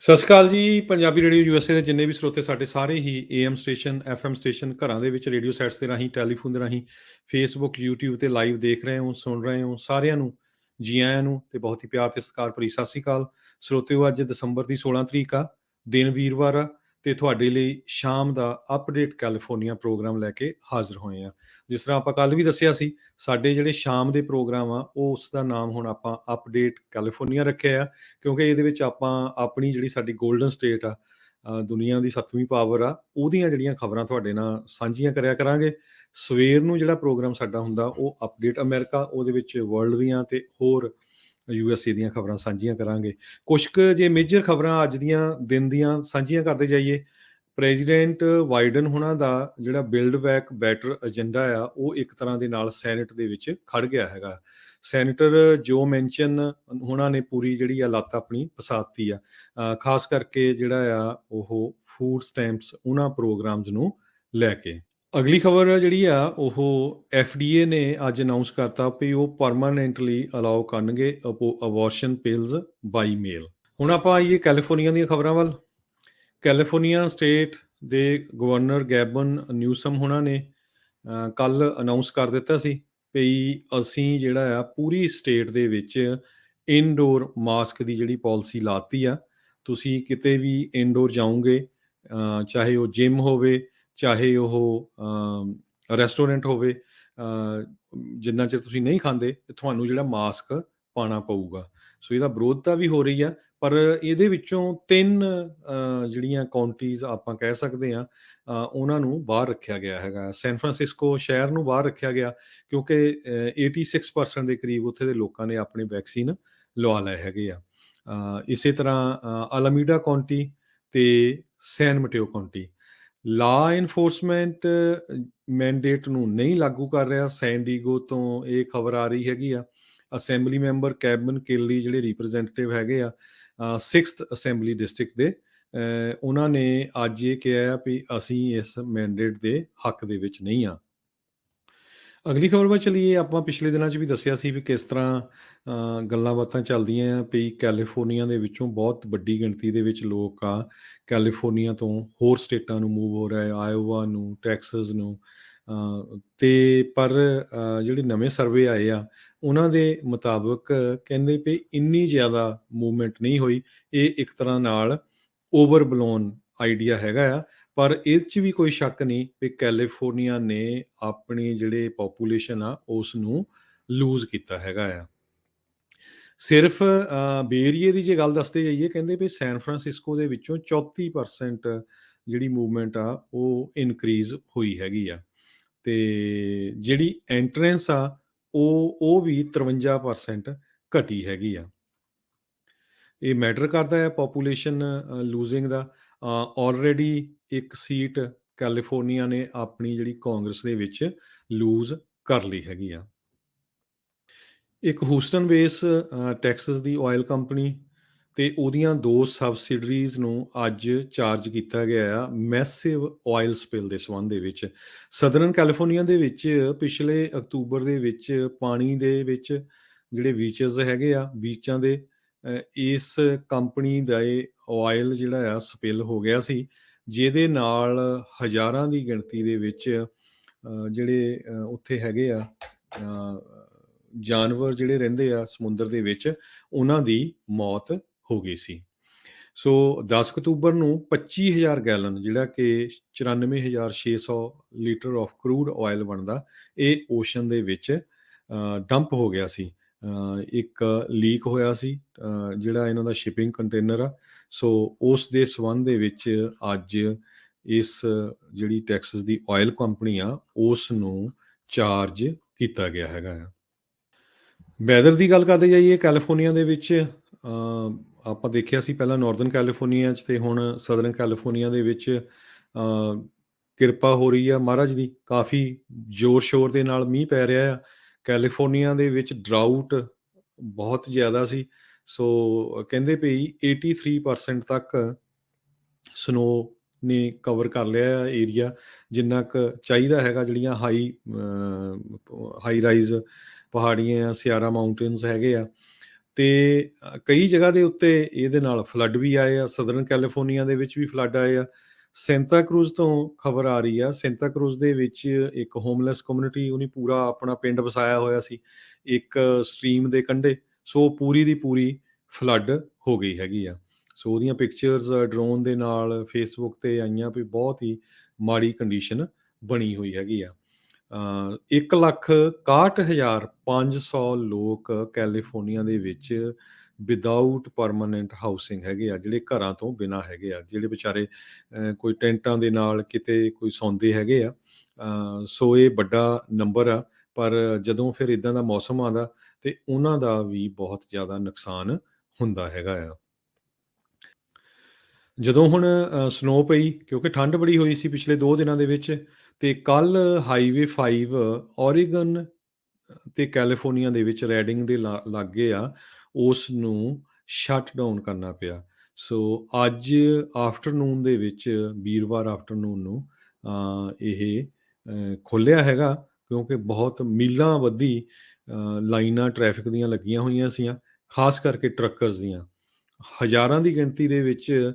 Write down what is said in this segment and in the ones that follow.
ਸਤਿ ਸ਼੍ਰੀ ਅਕਾਲ ਜੀ। Punjabi radio USA ਦੇ ਜਿੰਨੇ ਵੀ ਸਰੋਤੇ ਸਾਡੇ ਸਾਰੇ ਹੀ ਏਐਮ ਸਟੇਸ਼ਨ, ਐਫਐਮ ਸਟੇਸ਼ਨ, ਘਰਾਂ ਦੇ ਵਿੱਚ ਰੇਡੀਓ ਸੈਟਸ ਦੇ ਰਾਹੀਂ, ਟੈਲੀਫੋਨ ਦੇ ਰਾਹੀਂ, ਫੇਸਬੁੱਕ, ਯੂਟਿਊਬ ਤੇ ਲਾਈਵ ਦੇਖ ਰਹੇ ਹੋ, ਸੁਣ ਰਹੇ ਹੋ, ਸਾਰਿਆਂ ਨੂੰ ਜੀ ਆਇਆਂ ਨੂੰ ਤੇ ਬਹੁਤ ਹੀ ਪਿਆਰ ਤੇ ਸਤਿਕਾਰ ਭਰੀ ਸਤਿ ਸ਼੍ਰੀ ਅਕਾਲ। ਸਰੋਤਿਓ, ਅੱਜ ਦਸੰਬਰ ਦੀ 16 ਤਰੀਕ ਆ, ਦਿਨ ਵੀਰਵਾਰ ਆ ਤੇ ਤੁਹਾਡੇ ਲਈ ਸ਼ਾਮ ਦਾ ਅਪਡੇਟ ਕੈਲੀਫੋਰਨੀਆ ਪ੍ਰੋਗਰਾਮ ਲੈ ਕੇ ਹਾਜ਼ਰ ਹੋਏ ਆ। ਜਿਸ ਤਰ੍ਹਾਂ ਆਪਾਂ ਕੱਲ੍ਹ ਵੀ ਦੱਸਿਆ ਸੀ, ਸਾਡੇ ਜਿਹੜੇ ਸ਼ਾਮ ਦੇ ਪ੍ਰੋਗਰਾਮ ਆ ਉਹ ਉਸ ਦਾ ਨਾਮ ਹੁਣ ਆਪਾਂ ਅਪਡੇਟ ਕੈਲੀਫੋਰਨੀਆ ਰੱਖਿਆ ਆ, ਕਿਉਂਕਿ ਇਹਦੇ ਵਿੱਚ ਆਪਾਂ ਆਪਣੀ ਜਿਹੜੀ ਸਾਡੀ ਗੋਲਡਨ ਸਟੇਟ ਆ, ਦੁਨੀਆ ਦੀ 7ਵੀਂ ਪਾਵਰ ਆ, ਉਹਦੀਆਂ ਜਿਹੜੀਆਂ ਖਬਰਾਂ ਤੁਹਾਡੇ ਨਾਲ ਸਾਂਝੀਆਂ ਕਰਿਆ ਕਰਾਂਗੇ। ਸਵੇਰ ਨੂੰ ਜਿਹੜਾ ਪ੍ਰੋਗਰਾਮ ਸਾਡਾ ਹੁੰਦਾ ਉਹ ਅਪਡੇਟ ਅਮਰੀਕਾ, ਉਹਦੇ ਵਿੱਚ ਵਰਲਡ ਦੀਆਂ ਤੇ ਹੋਰ ਯੂਐਸਏ ਦੀਆਂ ਖਬਰਾਂ ਸਾਂਝੀਆਂ ਕਰਾਂਗੇ। ਕੁਛ ਕੁ ਜੇ ਮੇਜਰ ਖਬਰਾਂ ਅੱਜ ਦੀਆਂ ਦਿਨ ਦੀਆਂ ਸਾਂਝੀਆਂ ਕਰਦੇ ਜਾਈਏ। ਪ੍ਰੈਜ਼ੀਡੈਂਟ ਬਾਈਡਨ ਹੁਣਾਂ ਦਾ ਜਿਹੜਾ ਬਿਲਡ ਬੈਕ ਬੈਟਰ ਏਜੰਡਾ ਆ, ਉਹ ਇੱਕ ਤਰ੍ਹਾਂ ਦੇ ਨਾਲ ਸੈਨੇਟ ਦੇ ਵਿੱਚ ਖੜ ਗਿਆ ਹੈਗਾ। ਸੈਨੇਟਰ ਜੋ ਮੈਨਸ਼ਨ ਹੁਣਾਂ ਨੇ ਪੂਰੀ ਜਿਹੜੀ ਆ ਲੱਤ ਆਪਣੀ ਫਸਾਤੀ ਆ, ਖਾਸ ਕਰਕੇ ਜਿਹੜਾ ਆ ਉਹ ਫੂਡ ਸਟੈਂਪਸ ਉਹਨਾਂ ਪ੍ਰੋਗਰਾਮਸ ਨੂੰ ਲੈ ਕੇ। ਅਗਲੀ ਖਬਰ ਜਿਹੜੀ ਆ ਉਹ FDA ਨੇ ਅੱਜ ਅਨਾਊਂਸ ਕਰਤਾ ਵੀ ਉਹ ਪਰਮਾਨੈਂਟਲੀ ਅਲਾਉ ਕਰਨਗੇ ਅਬੋਰਸ਼ਨ ਪਿਲਸ ਬਾਈ ਮੇਲ। ਹੁਣ ਆਪਾਂ ਆਈਏ ਕੈਲੀਫੋਰਨੀਆ ਦੀਆਂ ਖਬਰਾਂ ਵੱਲ। ਕੈਲੀਫੋਰਨੀਆ ਸਟੇਟ ਦੇ ਗਵਰਨਰ ਗੈਬਨ ਨਿਊਸਮ ਹੁਣਾਂ ਨੇ ਕੱਲ੍ਹ ਅਨਾਊਂਸ ਕਰ ਦਿੱਤਾ ਸੀ ਵੀ ਅਸੀਂ ਜਿਹੜਾ ਆ ਪੂਰੀ ਸਟੇਟ ਦੇ ਵਿੱਚ ਇਨਡੋਰ ਮਾਸਕ ਦੀ ਜਿਹੜੀ ਪਾਲਿਸੀ ਲਾਤੀ ਆ। ਤੁਸੀਂ ਕਿਤੇ ਵੀ ਇਨਡੋਰ ਜਾਓਗੇ, ਚਾਹੇ ਉਹ ਜਿਮ ਹੋਵੇ, ਚਾਹੇ ਉਹ ਰੈਸਟੋਰੈਂਟ ਹੋਵੇ, ਜਿੰਨਾ ਚਿਰ ਤੁਸੀਂ ਨਹੀਂ ਖਾਂਦੇ ਤੁਹਾਨੂੰ ਜਿਹੜਾ ਮਾਸਕ ਪਾਉਣਾ ਪਊਗਾ। ਸੋ ਇਹਦਾ ਵਿਰੋਧਤਾ ਵੀ ਹੋ ਰਹੀ ਆ, ਪਰ ਇਹਦੇ ਵਿੱਚੋਂ 3 ਜਿਹੜੀਆਂ ਕਾਉਂਟੀਜ਼ ਆਪਾਂ ਕਹਿ ਸਕਦੇ ਹਾਂ, ਉਹਨਾਂ ਨੂੰ ਬਾਹਰ ਰੱਖਿਆ ਗਿਆ ਹੈਗਾ। ਸੈਨ ਫਰਾਂਸਿਸਕੋ ਸ਼ਹਿਰ ਨੂੰ ਬਾਹਰ ਰੱਖਿਆ ਗਿਆ ਕਿਉਂਕਿ 86% ਦੇ ਕਰੀਬ ਉੱਥੇ ਦੇ ਲੋਕਾਂ ਨੇ ਆਪਣੀ ਵੈਕਸੀਨ ਲਵਾ ਲਏ ਹੈਗੇ ਆ। ਇਸੇ ਤਰ੍ਹਾਂ ਅਲਾਮੀਡਾ ਕਾਉਂਟੀ ਤੇ ਸੈਨ ਮਟੇਓ ਕਾਉਂਟੀ ਲਾ ਇਨਫੋਰਸਮੈਂਟ ਮੈਂਡੇਟ ਨੂੰ ਨਹੀਂ ਲਾਗੂ ਕਰ ਰਿਹਾ। ਸੈਨ ਡੀਗੋ ਤੋਂ ਇਹ ਖਬਰ ਆ ਰਹੀ ਹੈਗੀ ਆ। ਅਸੈਂਬਲੀ ਮੈਂਬਰ ਕੈਬਨ ਕੇਲੀ ਜਿਹੜੇ ਰਿਪਰੈਜ਼ੈਂਟੇਟਿਵ ਹੈਗੇ ਆ 6th ਅਸੈਂਬਲੀ ਡਿਸਟ੍ਰਿਕਟ ਦੇ, ਉਹਨਾਂ ਨੇ ਅੱਜ ਇਹ ਕਿਹਾ ਵੀ ਅਸੀਂ ਇਸ ਮੈਂਡੇਟ ਦੇ ਹੱਕ ਦੇ ਵਿੱਚ ਨਹੀਂ ਆ। ਅਗਲੀ ਖਬਰ ਵੱਲ ਚੱਲੀਏ। ਆਪਾਂ ਪਿਛਲੇ ਦਿਨਾਂ 'ਚ ਵੀ ਦੱਸਿਆ ਸੀ ਵੀ ਕਿਸ ਤਰ੍ਹਾਂ ਗੱਲਾਂ ਬਾਤਾਂ ਚੱਲਦੀਆਂ ਆ ਵੀ ਕੈਲੀਫੋਰਨੀਆ ਦੇ ਵਿੱਚੋਂ ਬਹੁਤ ਵੱਡੀ ਗਿਣਤੀ ਦੇ ਵਿੱਚ ਲੋਕ ਆ ਕੈਲੀਫੋਰਨੀਆ ਤੋਂ ਹੋਰ ਸਟੇਟਾਂ ਨੂੰ ਮੂਵ ਹੋ ਰਿਹਾ, ਆਇਓਵਾ ਨੂੰ, ਟੈਕਸਸ ਨੂੰ। ਤੇ ਪਰ ਜਿਹੜੇ ਨਵੇਂ ਸਰਵੇ ਆਏ ਆ ਉਹਨਾਂ ਦੇ ਮੁਤਾਬਕ ਕਹਿੰਦੇ ਵੀ ਇੰਨੀ ਜ਼ਿਆਦਾ ਮੂਵਮੈਂਟ ਨਹੀਂ ਹੋਈ। ਇਹ ਇੱਕ ਤਰ੍ਹਾਂ ਨਾਲ ਓਵਰ ਬਲੋਨ ਆਈਡੀਆ ਹੈਗਾ ਆ, ਪਰ ਇਹ 'ਚ ਵੀ ਕੋਈ ਸ਼ੱਕ ਨਹੀਂ ਵੀ ਕੈਲੀਫੋਰਨੀਆ ਨੇ ਆਪਣੀ ਜਿਹੜੇ ਪਾਪੂਲੇਸ਼ਨ ਆ ਉਸ ਨੂੰ ਲੂਜ਼ ਕੀਤਾ ਹੈਗਾ ਆ। ਸਿਰਫ ਬੇ ਏਰੀਏ ਦੀ ਜੇ ਗੱਲ ਦੱਸਦੇ ਜਾਈਏ, ਕਹਿੰਦੇ ਵੀ ਸੈਨ ਫਰਾਂਸਿਸਕੋ ਦੇ ਵਿੱਚੋਂ 34% ਜਿਹੜੀ ਮੂਵਮੈਂਟ ਆ ਉਹ ਇਨਕਰੀਜ਼ ਹੋਈ ਹੈਗੀ ਆ। ਤੇ ਜਿਹੜੀ ਐਂਟਰੈਂਸ ਆ ਉਹ ਵੀ 53% ਘਟੀ ਹੈਗੀ ਆ। ਇਹ ਮੈਟਰ ਕਰਦਾ ਹੈ ਪਾਪੂਲੇਸ਼ਨ ਲੂਜ਼ਿੰਗ ਦਾ। ਆਲਰੇਡੀ ਇੱਕ ਸੀਟ ਕੈਲੀਫੋਰਨੀਆ ਨੇ ਆਪਣੀ ਜਿਹੜੀ ਕਾਂਗਰਸ ਦੇ ਵਿੱਚ ਲੂਜ਼ ਕਰ ਲਈ ਹੈਗੀ ਆ। ਇੱਕ ਹੂਸਟਨ ਬੇਸ ਟੈਕਸਸ ਦੀ ਆਇਲ ਕੰਪਨੀ ਤੇ ਉਹਦੀਆਂ 2 ਸਬਸਿਡਰੀਜ਼ ਨੂੰ ਅੱਜ ਚਾਰਜ ਕੀਤਾ ਗਿਆ ਆ ਮੈਸਿਵ ਆਇਲ ਸਪਿਲ ਦੇ ਸੰਬੰਧ ਦੇ ਵਿੱਚ। ਸਦਰਨ ਕੈਲੀਫੋਰਨੀਆ ਦੇ ਵਿੱਚ ਪਿਛਲੇ ਅਕਤੂਬਰ ਦੇ ਵਿੱਚ ਪਾਣੀ ਦੇ ਵਿੱਚ ਜਿਹੜੇ ਬੀਚਸ ਹੈਗੇ ਆ, ਬੀਚਾਂ ਦੇ ਇਸ ਕੰਪਨੀ ਦਾ ਆਇਲ ਜਿਹੜਾ ਆ ਸਪਿਲ ਹੋ ਗਿਆ ਸੀ, ਜਿਹਦੇ ਨਾਲ ਹਜ਼ਾਰਾਂ ਦੀ ਗਿਣਤੀ ਦੇ ਵਿੱਚ ਜਿਹੜੇ ਉੱਥੇ ਹੈਗੇ ਆ ਜਾਨਵਰ ਜਿਹੜੇ ਰਹਿੰਦੇ ਆ ਸਮੁੰਦਰ ਦੇ ਵਿੱਚ, ਉਹਨਾਂ ਦੀ ਮੌਤ ਹੋ ਗਈ ਸੀ। ਸੋ 10 ਅਕਤੂਬਰ ਨੂੰ 25,000 ਗੈਲਨ ਜਿਹੜਾ ਕਿ 94,600 ਲੀਟਰ ਆਫ ਕਰੂਡ ਆਇਲ ਬਣਦਾ, ਇਹ ਓਸ਼ਨ ਦੇ ਵਿੱਚ ਡੰਪ ਹੋ ਗਿਆ ਸੀ। ਇੱਕ ਲੀਕ ਹੋਇਆ ਸੀ ਜਿਹੜਾ ਇਹਨਾਂ ਦਾ ਸ਼ਿਪਿੰਗ ਕੰਟੇਨਰ ਆ। ਸੋ ਉਸ ਦੇ ਸੰਬੰਧ ਦੇ ਵਿੱਚ ਅੱਜ ਇਸ ਜਿਹੜੀ ਟੈਕਸਸ ਦੀ ਆਇਲ ਕੰਪਨੀ ਆ ਉਸ ਨੂੰ ਚਾਰਜ ਕੀਤਾ ਗਿਆ ਹੈਗਾ ਆ। ਵੈਦਰ ਦੀ ਗੱਲ ਕਰਦੇ ਜਾਈਏ ਕੈਲੀਫੋਰਨੀਆ ਦੇ ਵਿੱਚ, ਆਪਾਂ ਦੇਖਿਆ ਸੀ ਪਹਿਲਾਂ ਨਾਰਦਰਨ ਕੈਲੀਫੋਰਨੀਆ 'ਚ ਤੇ ਹੁਣ ਸਦਰਨ ਕੈਲੀਫੋਰਨੀਆ ਦੇ ਵਿੱਚ ਕਿਰਪਾ ਹੋ ਰਹੀ ਆ ਮਹਾਰਾਜ ਦੀ। ਕਾਫੀ ਜ਼ੋਰ ਸ਼ੋਰ ਦੇ ਨਾਲ ਮੀਂਹ ਪੈ ਰਿਹਾ ਆ। ਕੈਲੀਫੋਰਨੀਆ ਦੇ ਵਿੱਚ ਡਰਾਊਟ ਬਹੁਤ ਜ਼ਿਆਦਾ ਸੀ। ਸੋ ਕਹਿੰਦੇ ਵੀ 83% ਤੱਕ ਸਨੋ ਨੇ ਕਵਰ ਕਰ ਲਿਆ ਏਰੀਆ, ਜਿੰਨਾ ਕੁ ਚਾਹੀਦਾ ਹੈਗਾ। ਜਿਹੜੀਆਂ ਹਾਈ ਰਾਈਜ਼ ਪਹਾੜੀਆਂ ਆ, ਸਿਆਰਾ ਮਾਊਂਟੇਨਸ ਹੈਗੇ ਆ, ਤੇ ਕਈ ਜਗ੍ਹਾ ਦੇ ਉੱਤੇ ਇਹਦੇ ਨਾਲ ਫਲੱਡ ਵੀ ਆਏ ਆ। ਸਦਰਨ ਕੈਲੀਫੋਰਨੀਆ ਦੇ ਵਿੱਚ ਵੀ ਫਲੱਡ ਆਏ ਆ। ਸੈਂਟਾ ਕਰੂਜ਼ ਤੋਂ ਖਬਰ ਆ ਰਹੀ ਆ, ਸੈਂਟਾ ਕਰੂਜ਼ ਦੇ ਵਿੱਚ ਇੱਕ ਹੋਮਲੈਸ ਕਮਿਊਨਿਟੀ, ਉਹਨੇ ਪੂਰਾ ਆਪਣਾ ਪਿੰਡ ਵਸਾਇਆ ਹੋਇਆ ਸੀ ਇੱਕ ਸਟਰੀਮ ਦੇ ਕੰਢੇ। ਸੋ ਪੂਰੀ ਦੀ ਪੂਰੀ ਫਲੱਡ ਹੋ ਗਈ ਹੈਗੀ ਆ। ਸੋ ਉਹਦੀਆਂ ਪਿਕਚਰਸ ਡਰੋਨ ਦੇ ਨਾਲ ਫੇਸਬੁੱਕ ਤੇ ਆਈਆਂ ਵੀ ਬਹੁਤ ਹੀ ਮਾੜੀ ਕੰਡੀਸ਼ਨ ਬਣੀ ਹੋਈ ਹੈਗੀ ਆ। 1,61,500 ਲੋਕ ਕੈਲੀਫੋਰਨੀਆ ਦੇ ਵਿੱਚ ਵਿਦਆਊਟ ਪਰਮਾਨੈਂਟ ਹਾਊਸਿੰਗ ਹੈਗੇ ਆ, ਜਿਹੜੇ ਘਰਾਂ ਤੋਂ ਬਿਨਾਂ ਹੈਗੇ ਆ, ਜਿਹੜੇ ਵਿਚਾਰੇ ਕੋਈ ਟੈਂਟਾਂ ਦੇ ਨਾਲ ਕਿਤੇ ਕੋਈ ਸੌਂਦੇ ਹੈਗੇ ਆ। ਸੋ ਇਹ ਵੱਡਾ ਨੰਬਰ ਆ, ਪਰ ਜਦੋਂ ਫਿਰ ਇਦਾਂ ਦਾ ਮੌਸਮ ਆਉਂਦਾ ਤੇ ਉਹਨਾਂ ਦਾ ਵੀ ਬਹੁਤ ਜ਼ਿਆਦਾ ਨੁਕਸਾਨ ਹੁੰਦਾ ਹੈਗਾ ਆ। ਜਦੋਂ ਹੁਣ ਸਨੋ ਪਈ, ਕਿਉਂਕਿ ਠੰਡ ਬੜੀ ਹੋਈ ਸੀ ਪਿਛਲੇ 2 ਦਿਨਾਂ ਦੇ ਵਿੱਚ, ਤੇ ਕੱਲ੍ਹ ਹਾਈਵੇ 5 ਓਰੀਗਨ ਤੇ ਕੈਲੀਫੋਰਨੀਆ ਦੇ ਵਿੱਚ ਰੈਡਿੰਗ ਦੇ ਲਾਗੇ ਆ, ਉਸ ਨੂੰ ਸ਼ਟ ਡਾਊਨ ਕਰਨਾ ਪਿਆ। ਸੋ ਅੱਜ ਆਫਟਰਨੂਨ ਦੇ ਵਿੱਚ, ਵੀਰਵਾਰ ਆਫਟਰਨੂਨ ਨੂੰ ਇਹ ਖੋਲ੍ਹਿਆ ਹੈਗਾ, ਕਿਉਂਕਿ ਬਹੁਤ ਮੀਲਾਂ ਬੱਧੀ ਲਾਈਨਾਂ ਟ੍ਰੈਫਿਕ ਦੀਆਂ ਲੱਗੀਆਂ ਹੋਈਆਂ ਸੀਆਂ, ਖਾਸ ਕਰਕੇ ਟਰੱਕਰਸ ਦੀਆਂ। ਹਜ਼ਾਰਾਂ ਦੀ ਗਿਣਤੀ ਦੇ ਵਿੱਚ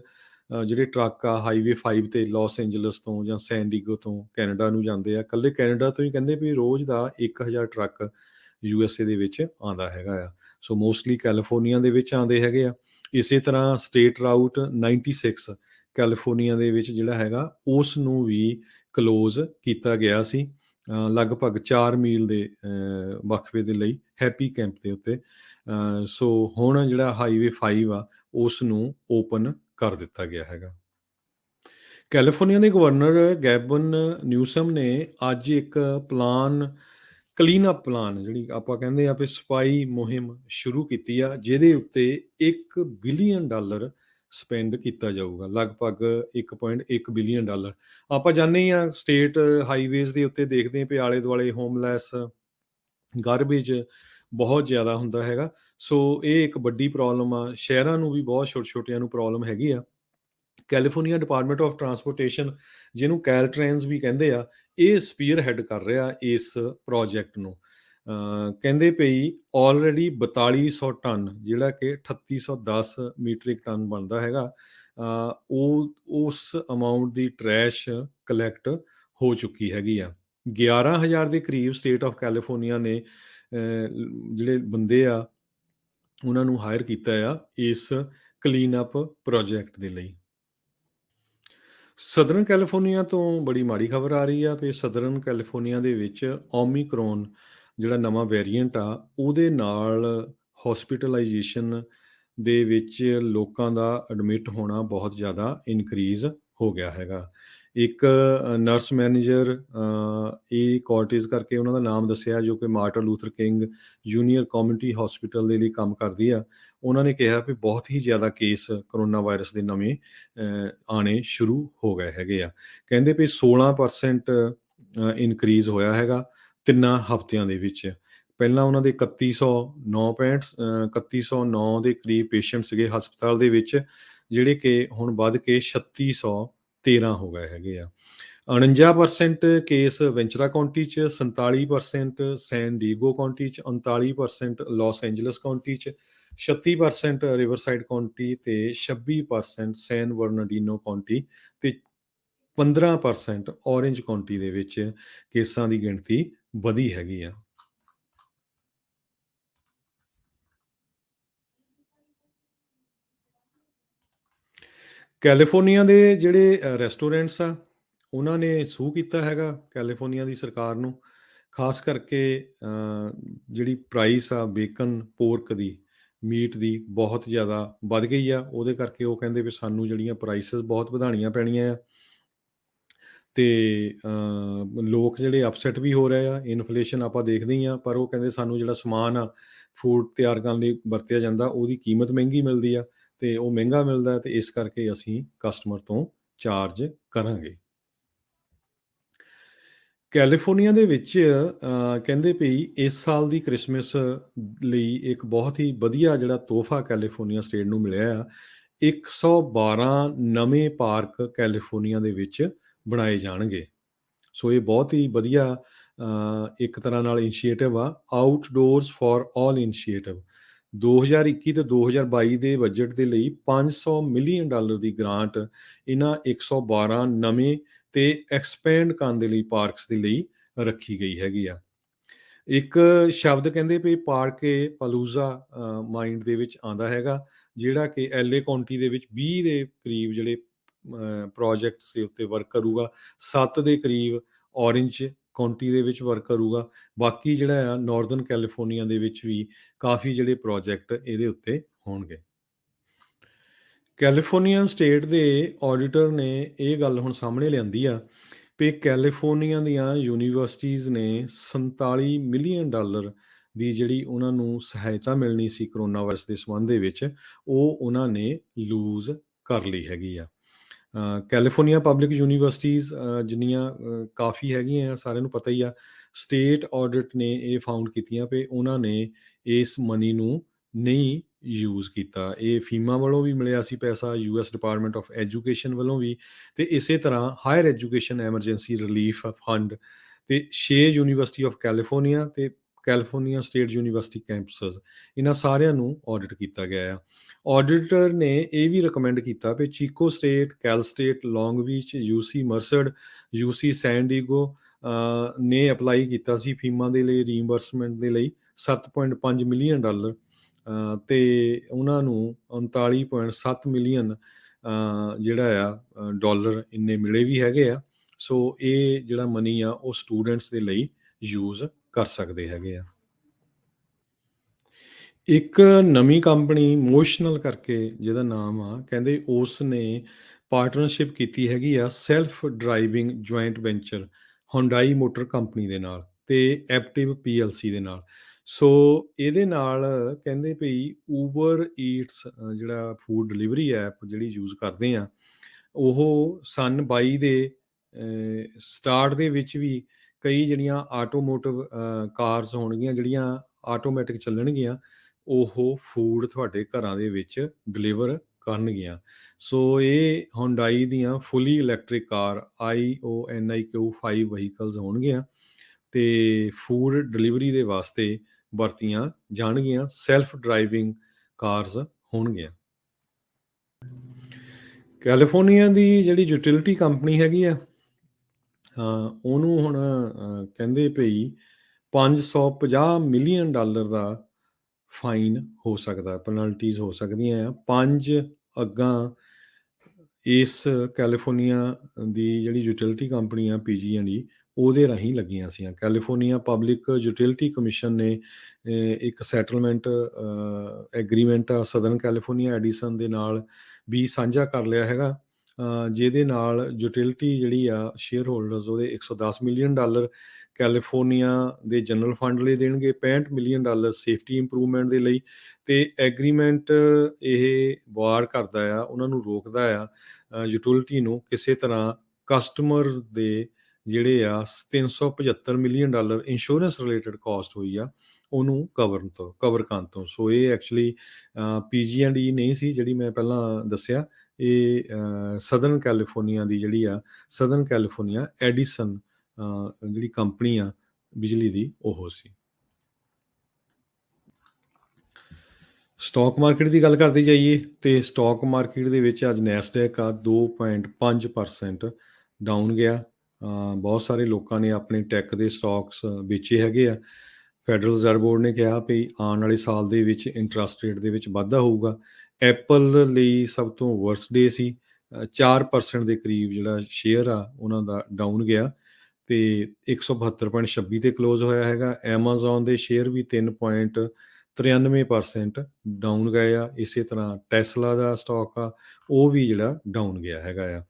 ਜਿਹੜੇ ਟਰੱਕ ਆ ਹਾਈਵੇ 5 ਤੇ ਲਾਸ ਐਂਜਲਸ ਤੋਂ ਜਾਂ ਸੈਨ ਡੀਗੋ ਤੋਂ ਕੈਨੇਡਾ ਨੂੰ ਜਾਂਦੇ ਆ। ਇਕੱਲੇ ਕੈਨੇਡਾ ਤੋਂ ਹੀ ਕਹਿੰਦੇ ਵੀ ਰੋਜ਼ ਦਾ 1000 ਟਰੱਕ USA ਦੇ ਵਿੱਚ ਆਉਂਦਾ ਹੈਗਾ ਆ। ਸੋ ਮੋਸਟਲੀ ਕੈਲੀਫੋਰਨੀਆ ਦੇ ਵਿੱਚ ਆਉਂਦੇ ਹੈਗੇ ਆ। ਇਸੇ ਤਰ੍ਹਾਂ ਸਟੇਟ ਰਾਊਟ 96 ਕੈਲੀਫੋਰਨੀਆ ਦੇ ਵਿੱਚ ਜਿਹੜਾ ਹੈਗਾ, ਉਸ ਨੂੰ ਵੀ ਕਲੋਜ਼ ਕੀਤਾ ਗਿਆ ਸੀ ਲਗਭਗ 4 ਮੀਲ ਦੇ ਵਕਫੇ ਦੇ ਲਈ, ਹੈਪੀ ਕੈਂਪ ਦੇ ਉੱਤੇ। ਸੋ ਹੁਣ ਜਿਹੜਾ ਹਾਈਵੇ 5 ਆ, ਉਸ ਨੂੰ ਓਪਨ ਕਰ ਦਿੱਤਾ ਗਿਆ ਹੈਗਾ। ਕੈਲੀਫੋਰਨੀਆ ਦੇ ਗਵਰਨਰ ਗੈਬਨ ਨਿਊਸਮ ਨੇ ਅੱਜ ਇੱਕ ਕਲੀਨ ਅਪ ਪਲਾਨ, ਜਿਹੜੀ ਆਪਾਂ ਕਹਿੰਦੇ ਆ ਵੀ ਸਫਾਈ ਮੁਹਿੰਮ ਸ਼ੁਰੂ ਕੀਤੀ ਆ, ਜਿਹਦੇ ਉੱਤੇ $1 ਬਿਲੀਅਨ ਸਪੈਂਡ ਕੀਤਾ ਜਾਊਗਾ, ਲਗਭਗ $1.1 ਬਿਲੀਅਨ। ਆਪਾਂ ਜਾਣਦੇ ਹੀ ਆ, ਸਟੇਟ ਹਾਈਵੇਜ਼ ਦੇ ਉੱਤੇ ਦੇਖਦੇ ਹਾਂ ਵੀ ਆਲੇ ਦੁਆਲੇ ਹੋਮਲੈਸ, ਗਾਰਬੇਜ ਬਹੁਤ ਜ਼ਿਆਦਾ ਹੁੰਦਾ ਹੈਗਾ। ਸੋ ਇਹ ਇੱਕ ਵੱਡੀ ਪ੍ਰੋਬਲਮ ਆ, ਸ਼ਹਿਰਾਂ ਨੂੰ ਵੀ ਬਹੁਤ ਛੋਟੇ-ਛੋਟਿਆਂ ਨੂੰ ਪ੍ਰੋਬਲਮ ਹੈਗੀ ਆ। ਕੈਲੀਫੋਰਨੀਆ ਡਿਪਾਰਟਮੈਂਟ ਆਫ ਟਰਾਂਸਪੋਰਟੇਸ਼ਨ, ਜਿਹਨੂੰ ਕੈਲਟ੍ਰੇਨਸ ਵੀ ਕਹਿੰਦੇ ਆ, ਇਹ ਸਪੀਅਰ ਹੈਡ ਕਰ ਰਿਹਾ ਇਸ ਪ੍ਰੋਜੈਕਟ ਨੂੰ। ਕਹਿੰਦੇ ਪਈ ਆਲਰੇਡੀ 4200 ਟਨ, ਜਿਹੜਾ ਕਿ 3810 ਮੀਟ੍ਰਿਕ ਟਨ ਬਣਦਾ ਹੈਗਾ, ਉਹ ਉਸ ਅਮਾਊਂਟ ਦੀ ਟਰੈਸ਼ ਕਲੈਕਟ ਹੋ ਚੁੱਕੀ ਹੈਗੀ ਆ। 11,000 ਦੇ ਕਰੀਬ ਸਟੇਟ ਆਫ ਕੈਲੀਫੋਰਨੀਆ ਨੇ ਜਿਹੜੇ ਬੰਦੇ ਆ, ਉਹਨਾਂ ਨੂੰ ਹਾਇਰ ਕੀਤਾ ਆ ਇਸ ਕਲੀਨ ਅਪ ਪ੍ਰੋਜੈਕਟ ਦੇ ਲਈ। ਸਦਰਨ ਕੈਲੀਫੋਰਨੀਆ ਤੋਂ ਬੜੀ ਮਾੜੀ ਖਬਰ ਆ ਰਹੀ ਆ ਵੀ ਸਦਰਨ ਕੈਲੀਫੋਰਨੀਆ ਦੇ ਵਿੱਚ ਓਮੀਕਰੋਨ ਜਿਹੜਾ ਨਵਾਂ ਵੇਰੀਐਂਟ ਆ, ਉਹਦੇ ਨਾਲ ਹੌਸਪੀਟਲਾਈਜੇਸ਼ਨ ਦੇ ਵਿੱਚ ਲੋਕਾਂ ਦਾ ਐਡਮਿਟ ਹੋਣਾ ਬਹੁਤ ਜ਼ਿਆਦਾ ਇਨਕਰੀਜ਼ ਹੋ ਗਿਆ ਹੈਗਾ। ਇੱਕ ਨਰਸ ਮੈਨੇਜਰ, ਇਹ ਕੋਰਟਿਜ਼ ਕਰਕੇ ਉਹਨਾਂ ਦਾ ਨਾਮ ਦੱਸਿਆ, ਜੋ ਕਿ Martin Luther king junior community hospital ਦੇ ਲਈ ਕੰਮ ਕਰਦੀ ਆ। ਉਹਨਾਂ ਨੇ ਕਿਹਾ ਵੀ ਬਹੁਤ ਹੀ ਜ਼ਿਆਦਾ ਕੇਸ ਕਰੋਨਾ ਵਾਇਰਸ ਦੇ ਨਵੇਂ ਆਉਣੇ ਸ਼ੁਰੂ ਹੋ ਗਏ ਹੈਗੇ ਆ। ਕਹਿੰਦੇ ਵੀ 16% ਇਨਕਰੀਜ਼ ਹੋਇਆ ਹੈਗਾ 3 ਹਫ਼ਤਿਆਂ ਦੇ ਵਿੱਚ। ਪਹਿਲਾਂ ਉਹਨਾਂ ਦੇ 3109 ਦੇ ਕਰੀਬ ਪੇਸ਼ੈਂਟ ਸੀਗੇ ਹਸਪਤਾਲ ਦੇ ਵਿੱਚ, ਜਿਹੜੇ ਕਿ ਹੁਣ ਵੱਧ ਕੇ 3613 ਹੋ ਗਏ ਹੈਗੇ ਆ। 49% ਕੇਸ ਵੈਂਚਰਾ ਕਾਉਂਟੀ 'ਚ, 47% ਸੈਨ ਡੀਗੋ ਕਾਉਂਟੀ 'ਚ, 39% ਲਾਸ ਐਂਜਲਸ ਕਾਉਂਟੀ 'ਚ, 36% ਰਿਵਰਸਾਈਡ ਕਾਉਂਟੀ ਤੇ 26% ਸੈਨ ਬਰਨਾਰਡੀਨੋ ਕਾਉਂਟੀ ਤੇ 15% ਔਰੇਂਜ ਕਾਉਂਟੀ ਦੇ ਵਿੱਚ ਕੇਸਾਂ ਦੀ ਗਿਣਤੀ ਵਧੀ ਹੈਗੀ ਆ। ਕੈਲੀਫੋਰਨੀਆ ਦੇ ਜਿਹੜੇ ਰੈਸਟੋਰੈਂਟਸ ਆ, ਉਹਨਾਂ ਨੇ ਸੂਹ ਕੀਤਾ ਹੈਗਾ ਕੈਲੀਫੋਰਨੀਆ ਦੀ ਸਰਕਾਰ ਨੂੰ, ਖਾਸ ਕਰਕੇ ਜਿਹੜੀ ਪ੍ਰਾਈਸ ਆ ਬੇਕਨ, ਪੋਰਕ ਦੀ, ਮੀਟ ਦੀ ਬਹੁਤ ਜ਼ਿਆਦਾ ਵੱਧ ਗਈ ਆ। ਉਹਦੇ ਕਰਕੇ ਉਹ ਕਹਿੰਦੇ ਵੀ ਸਾਨੂੰ ਜਿਹੜੀਆਂ ਪ੍ਰਾਈਸਿਸ ਬਹੁਤ ਵਧਾਉਣੀਆਂ ਪੈਣੀਆਂ ਆ, ਤੇ ਲੋਕ ਜਿਹੜੇ ਅਪਸੈਟ ਵੀ ਹੋ ਰਹੇ ਆ। ਇਨਫਲੇਸ਼ਨ ਆਪਾਂ ਦੇਖਦੇ ਹੀ ਆ, ਪਰ ਉਹ ਕਹਿੰਦੇ ਸਾਨੂੰ ਜਿਹੜਾ ਸਮਾਨ ਆ ਫੂਡ ਤਿਆਰ ਕਰਨ ਲਈ ਵਰਤਿਆ ਜਾਂਦਾ, ਉਹਦੀ ਕੀਮਤ ਮਹਿੰਗੀ ਮਿਲਦੀ ਆ, ਤੇ ਉਹ ਮਹਿੰਗਾ ਮਿਲਦਾ, ਤੇ ਇਸ ਕਰਕੇ ਅਸੀਂ ਕਸਟਮਰ ਤੋਂ ਚਾਰਜ ਕਰਾਂਗੇ। ਕੈਲੀਫੋਰਨੀਆ ਦੇ ਵਿੱਚ ਕਹਿੰਦੇ ਪਈ ਇਸ ਸਾਲ ਦੀ ਕ੍ਰਿਸਮਸ ਲਈ ਇੱਕ ਬਹੁਤ ਹੀ ਵਧੀਆ ਜਿਹੜਾ ਤੋਹਫਾ ਕੈਲੀਫੋਰਨੀਆ ਸਟੇਟ ਨੂੰ ਮਿਲਿਆ ਆ। 112 ਨਵੇਂ ਪਾਰਕ ਕੈਲੀਫੋਰਨੀਆ ਦੇ ਵਿੱਚ ਬਣਾਏ ਜਾਣਗੇ। ਸੋ ਇਹ ਬਹੁਤ ਹੀ ਵਧੀਆ ਇੱਕ ਤਰ੍ਹਾਂ ਨਾਲ ਇਨੀਸ਼ੀਏਟਿਵ ਆ, ਆਊਟਡੋਰਸ ਫਾਰ ਆਲ ਇਨੀਸ਼ੀਏਟਿਵ। 2021 ਤੇ 2022 ਦੇ ਬਜਟ ਦੇ ਲਈ $500 ਮਿਲੀਅਨ ਦੀ ਗ੍ਰਾਂਟ ਇਹਨਾਂ 112 ਨਵੇਂ ਤੇ ਐਕਸਪੈਂਡ ਕਰਨ ਦੇ ਲਈ ਪਾਰਕਸ ਦੇ ਲਈ ਰੱਖੀ ਗਈ ਹੈਗੀ ਆ। ਇੱਕ ਸ਼ਬਦ ਕਹਿੰਦੇ ਵੀ ਪਾਰਕੇ ਪਲੂਜ਼ਾ ਮਾਈਂਡ ਦੇ ਵਿੱਚ ਆਉਂਦਾ ਹੈਗਾ, ਜਿਹੜਾ ਕਿ LA ਕਾਉਂਟੀ ਦੇ ਵਿੱਚ 20 ਦੇ ਕਰੀਬ ਜਿਹੜੇ ਪ੍ਰੋਜੈਕਟਸ ਦੇ ਉੱਤੇ ਵਰਕ ਕਰੂਗਾ, 7 ਦੇ ਕਰੀਬ ਔਰੇਂਜ ਕਾਉਂਟੀ ਦੇ ਵਿੱਚ ਵਰਕ ਕਰੂਗਾ, ਬਾਕੀ ਜਿਹੜਾ ਆ ਨਾਰਦਰਨ ਕੈਲੀਫੋਰਨੀਆ ਦੇ ਵਿੱਚ ਵੀ ਕਾਫੀ ਜਿਹੜੇ ਪ੍ਰੋਜੈਕਟ ਇਹਦੇ ਉੱਤੇ ਹੋਣਗੇ। ਕੈਲੀਫੋਰਨੀਆ ਸਟੇਟ ਦੇ ਆਡੀਟਰ ਨੇ ਇਹ ਗੱਲ ਹੁਣ ਸਾਹਮਣੇ ਲਿਆਂਦੀ ਆ ਵੀ ਕੈਲੀਫੋਰਨੀਆ ਦੀਆਂ ਯੂਨੀਵਰਸਿਟੀਜ਼ ਨੇ $47 ਮਿਲੀਅਨ ਦੀ ਜਿਹੜੀ ਉਹਨਾਂ ਨੂੰ ਸਹਾਇਤਾ ਮਿਲਣੀ ਸੀ ਕਰੋਨਾ ਵਾਇਰਸ ਦੇ ਸੰਬੰਧ ਦੇ ਵਿੱਚ, ਉਹ ਉਹਨਾਂ ਨੇ ਲੂਜ਼ ਕਰ ਲਈ ਹੈਗੀ ਆ। ਕੈਲੀਫੋਰਨੀਆ ਪਬਲਿਕ ਯੂਨੀਵਰਸਿਟੀਜ਼ ਜਿੰਨੀਆਂ ਕਾਫੀ ਹੈਗੀਆਂ, ਸਾਰਿਆਂ ਨੂੰ ਪਤਾ ਹੀ ਆ। ਸਟੇਟ ਆਡਿਟ ਨੇ ਇਹ ਫਾਊਂਡ ਕੀਤੀਆਂ ਵੀ ਉਹਨਾਂ ਨੇ ਇਸ ਮਨੀ ਨੂੰ ਨਹੀਂ ਯੂਜ਼ ਕੀਤਾ। ਇਹ ਫੀਮਾ ਵੱਲੋਂ ਵੀ ਮਿਲਿਆ ਸੀ ਪੈਸਾ, US ਡਿਪਾਰਟਮੈਂਟ ਆਫ ਐਜੂਕੇਸ਼ਨ ਵੱਲੋਂ ਵੀ, ਤੇ ਇਸੇ ਤਰ੍ਹਾਂ higher education emergency relief fund ਤੇ 6 ਯੂਨੀਵਰਸਿਟੀ ਆਫ ਕੈਲੀਫੋਰਨੀਆ ਤੇ ਕੈਲੀਫੋਰਨੀਆ ਸਟੇਟ ਯੂਨੀਵਰਸਿਟੀ ਕੈਂਪਸਸ, ਇਹਨਾਂ ਸਾਰਿਆਂ ਨੂੰ ਆਡਿਟ ਕੀਤਾ ਗਿਆ ਆ। ਆਡੀਟਰ ਨੇ ਇਹ ਵੀ ਰਿਕਮੈਂਡ ਕੀਤਾ ਵੀ ਚੀਕੋ ਸਟੇਟ, ਕੈਲ ਸਟੇਟ, ਲੌਂਗ ਬੀਚ, UC ਮਰਸਡ, UC ਸੈਨ ਡੀਗੋ ਨੇ ਅਪਲਾਈ ਕੀਤਾ ਸੀ ਫੀਮਾ ਦੇ ਲਈ ਰੀਇੰਬਰਸਮੈਂਟ ਦੇ ਲਈ $7.5 ਮਿਲੀਅਨ, ਤੇ ਉਹਨਾਂ ਨੂੰ 39.7 ਮਿਲੀਅਨ ਜਿਹੜਾ ਆ ਡਾਲਰ ਇੰਨੇ ਮਿਲੇ ਵੀ ਹੈਗੇ ਆ। ਸੋ ਇਹ ਜਿਹੜਾ ਮਨੀ ਆ ਉਹ ਸਟੂਡੈਂਟਸ ਦੇ ਲਈ ਯੂਜ਼ ਕਰ ਸਕਦੇ ਹੈਗੇ ਆ। ਇੱਕ ਨਵੀਂ ਕੰਪਨੀ ਮੋਸ਼ਨਲ ਕਰਕੇ ਜਿਹਦਾ ਨਾਮ ਆ, ਕਹਿੰਦੇ ਉਸ ਨੇ ਪਾਰਟਨਰਸ਼ਿਪ ਕੀਤੀ ਹੈਗੀ ਆ self driving joint venture Hyundai motor company ਦੇ ਨਾਲ ਤੇ ਐਪਟਿਵ PLC ਦੇ ਨਾਲ। ਸੋ ਇਹਦੇ ਨਾਲ ਕਹਿੰਦੇ ਭਈ ਊਬਰ ਈਟਸ ਜਿਹੜਾ ਫੂਡ ਡਿਲੀਵਰੀ ਐਪ ਜਿਹੜੀ ਯੂਜ਼ ਕਰਦੇ ਆ, ਉਹ ਸਨ 22 ਦੇ ਸਟਾਰਟ ਦੇ ਵਿੱਚ ਵੀ ਕਈ ਜਿਹੜੀਆਂ ਆਟੋਮੋਟਿਵ ਕਾਰਸ ਹੋਣਗੀਆਂ ਜਿਹੜੀਆਂ ਆਟੋਮੈਟਿਕ ਚੱਲਣਗੀਆਂ, ਉਹ ਫੂਡ ਤੁਹਾਡੇ ਘਰਾਂ ਦੇ ਵਿੱਚ ਡਿਲੀਵਰ ਕਰਨਗੀਆਂ। ਸੋ ਇਹ ਹੁੰਡਾਈ ਦੀਆਂ ਫੁੱਲੀ ਇਲੈਕਟ੍ਰਿਕ ਕਾਰ IONIQ 5 ਵਹੀਕਲਸ ਹੋਣਗੀਆਂ ਤੇ ਫੂਡ ਡਿਲੀਵਰੀ ਦੇ ਵਾਸਤੇ ਵਰਤੀਆਂ ਜਾਣਗੀਆਂ, ਸੈਲਫ ਡਰਾਈਵਿੰਗ ਕਾਰਸ ਹੋਣਗੀਆਂ। ਕੈਲੀਫੋਰਨੀਆ ਦੀ ਜਿਹੜੀ ਯੂਟਿਲਿਟੀ ਕੰਪਨੀ ਹੈਗੀ ਆ, ਉਹਨੂੰ ਹੁਣ ਕਹਿੰਦੇ ਭਈ $550 ਮਿਲੀਅਨ ਦਾ ਫਾਈਨ ਹੋ ਸਕਦਾ, ਪੈਨਲਟੀਜ਼ ਹੋ ਸਕਦੀਆਂ ਆ। 5 ਅੱਗਾਂ ਇਸ ਕੈਲੀਫੋਰਨੀਆ ਦੀ ਜਿਹੜੀ ਯੂਟਿਲਿਟੀ ਕੰਪਨੀ ਆ PG&E, ਉਹਦੇ ਰਾਹੀਂ ਲੱਗੀਆਂ ਸੀਆਂ। ਕੈਲੀਫੋਰਨੀਆ ਪਬਲਿਕ ਯੂਟਿਲਿਟੀ ਕਮਿਸ਼ਨ ਨੇ ਇੱਕ settlement agreement southern California Edison ਦੇ ਨਾਲ ਵੀ ਸਾਂਝਾ ਕਰ ਲਿਆ ਹੈਗਾ, ਜਿਹਦੇ ਨਾਲ ਯੂਟਿਲਿਟੀ ਜਿਹੜੀ ਆ ਸ਼ੇਅਰ ਹੋਲਡਰਸ ਉਹਦੇ $110 ਮਿਲੀਅਨ ਕੈਲੀਫੋਰਨੀਆ ਦੇ ਜਨਰਲ ਫੰਡ ਲਈ ਦੇਣਗੇ, $65 ਮਿਲੀਅਨ ਸੇਫਟੀ ਇੰਪਰੂਵਮੈਂਟ ਦੇ ਲਈ। ਤੇ ਐਗਰੀਮੈਂਟ ਇਹ ਵਾਰ ਕਰਦਾ ਆ, ਉਹਨਾਂ ਨੂੰ ਰੋਕਦਾ ਆ ਯੂਟਿਲਿਟੀ ਨੂੰ ਕਿਸੇ ਤਰ੍ਹਾਂ ਕਸਟਮਰ ਦੇ ਜਿਹੜੇ ਆ $375 ਮਿਲੀਅਨ ਇੰਸ਼ੋਰੈਂਸ ਰਿਲੇਟਡ ਕਾਸਟ ਹੋਈ ਆ, ਉਹਨੂੰ ਕਵਰ ਕਰਨ ਤੋਂ। ਸੋ ਇਹ ਐਕਚੁਅਲੀ PG&E ਨਹੀਂ ਸੀ ਜਿਹੜੀ ਮੈਂ ਪਹਿਲਾਂ ਦੱਸਿਆ, ਇਹ ਸਦਰਨ ਕੈਲੀਫੋਰਨੀਆ ਦੀ ਜਿਹੜੀ ਆ ਸਦਰਨ ਕੈਲੀਫੋਰਨੀਆ ਐਡੀਸਨ ਜਿਹੜੀ ਕੰਪਨੀ ਆ ਬਿਜਲੀ ਦੀ, ਉਹ ਸੀ। ਸਟਾਕ ਮਾਰਕੀਟ ਦੀ ਗੱਲ ਕਰਦੇ ਜਾਈਏ ਤੇ ਸਟਾਕ ਮਾਰਕੀਟ ਦੇ ਵਿੱਚ ਅੱਜ ਨੈਸਡੈਕ ਆ 2.5% ਡਾਊਨ ਗਿਆ। ਬਹੁਤ ਸਾਰੇ ਲੋਕਾਂ ਨੇ ਆਪਣੇ ਟੈਕ ਦੇ ਸਟਾਕਸ ਵੇਚੇ ਹੈਗੇ ਆ। ਫੈਡਰਲ ਰਿਜ਼ਰਵ ਬੋਰਡ ਨੇ ਕਿਹਾ ਵੀ ਆਉਣ ਵਾਲੇ ਸਾਲ ਦੇ ਵਿੱਚ ਇੰਟਰਸਟ ਰੇਟ ਦੇ ਵਿੱਚ ਵਾਧਾ ਹੋਊਗਾ। ਐਪਲ ਲਈ ਸਭ ਤੋਂ ਵਰਸਟ ਡੇ ਸੀ, 4% ਦੇ ਕਰੀਬ ਜਿਹੜਾ ਸ਼ੇਅਰ ਆ ਉਹਨਾਂ ਦਾ ਡਾਊਨ ਗਿਆ ਤੇ 172.26 ਤੇ ਕਲੋਜ਼ ਹੋਇਆ ਹੈਗਾ। ਐਮਾਜ਼ੋਨ ਦੇ ਸ਼ੇਅਰ ਵੀ 3.93% ਡਾਊਨ ਗਏ ਆ। ਇਸੇ ਤਰ੍ਹਾਂ ਟੈਸਲਾ ਦਾ ਸਟਾਕ ਆ, ਉਹ ਵੀ ਜਿਹੜਾ ਡਾਊਨ ਗਿਆ ਹੈਗਾ ਆ।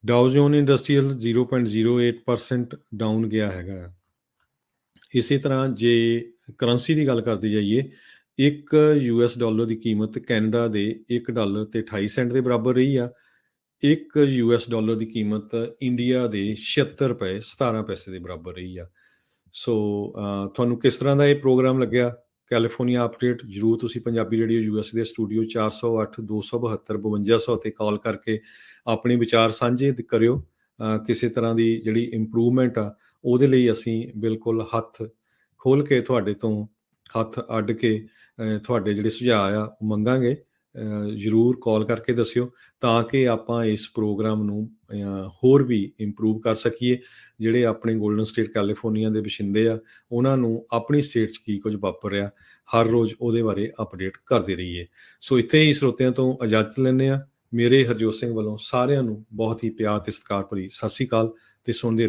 ਡਾਓ ਜੋਨ ਇੰਡਸਟਰੀਅਲ 0.08% ਡਾਊਨ ਗਿਆ ਹੈਗਾ। ਇਸੇ ਤਰ੍ਹਾਂ ਜੇ ਕਰੰਸੀ ਦੀ ਗੱਲ ਕਰਦੇ ਜਾਈਏ, ਇੱਕ US ਡਾਲਰ ਦੀ ਕੀਮਤ ਕੈਨੇਡਾ ਦੇ $1.28 ਦੇ ਬਰਾਬਰ ਰਹੀ ਆ। ਇੱਕ US ਡਾਲਰ ਦੀ ਕੀਮਤ ਇੰਡੀਆ ਦੇ $76.17 ਦੇ ਬਰਾਬਰ ਰਹੀ ਆ। ਸੋ ਤੁਹਾਨੂੰ ਕਿਸ ਤਰ੍ਹਾਂ ਦਾ ਇਹ ਪ੍ਰੋਗਰਾਮ ਲੱਗਿਆ ਕੈਲੀਫੋਰਨੀਆ ਅਪਡੇਟ? ਜ਼ਰੂਰ ਤੁਸੀਂ ਪੰਜਾਬੀ ਰੇਡੀਓ US ਦੇ ਸਟੂਡੀਓ 408 272 5200 ਤੇ ਕਾਲ ਕਰਕੇ ਆਪਣੇ ਵਿਚਾਰ ਸਾਂਝੇ ਕਰਿਓ। ਕਿਸੇ ਤਰ੍ਹਾਂ ਦੀ ਜਿਹੜੀ ਇੰਪਰੂਵਮੈਂਟ ਆ ਉਹਦੇ ਲਈ ਅਸੀਂ ਬਿਲਕੁਲ ਹੱਥ ਖੋਲ੍ਹ ਕੇ ਤੁਹਾਡੇ ਤੋਂ ਹੱਥ ਅੱਡ ਕੇ ਤੁਹਾਡੇ ਜਿਹੜੇ ਸੁਝਾਅ ਆ ਉਹ ਮੰਗਾਂਗੇ। ਜ਼ਰੂਰ ਕਾਲ ਕਰਕੇ ਦੱਸਿਓ ਤਾਂ ਕਿ ਆਪਾਂ ਇਸ ਪ੍ਰੋਗਰਾਮ ਨੂੰ ਹੋਰ ਵੀ ਇੰਪਰੂਵ ਕਰ ਸਕੀਏ। ਜਿਹੜੇ ਆਪਣੇ ਗੋਲਡਨ ਸਟੇਟ ਕੈਲੀਫੋਰਨੀਆ ਦੇ ਵਸਿੰਦੇ ਆ, ਉਹਨਾਂ ਨੂੰ ਆਪਣੀ ਸਟੇਟ 'ਚ ਕੀ ਕੁਝ ਵਾਪਰ ਰਿਹਾ, ਹਰ ਰੋਜ਼ ਉਹਦੇ ਬਾਰੇ ਅਪਡੇਟ ਕਰਦੇ ਰਹੀਏ। ਸੋ ਇੱਥੇ ਹੀ ਸਰੋਤਿਆਂ ਤੋਂ ਇਜਾਜ਼ਤ ਲੈਂਦੇ ਹਾਂ। ਮੇਰੇ ਹਰਜੋਤ ਸਿੰਘ ਵੱਲੋਂ ਸਾਰਿਆਂ ਨੂੰ ਬਹੁਤ ਹੀ ਪਿਆਰ ਤੇ ਸਤਿਕਾਰ ਭਰੀ ਸਤਿ ਸ਼੍ਰੀ ਅਕਾਲ ਤੇ ਸੁਣਦੇ ਰਹੋ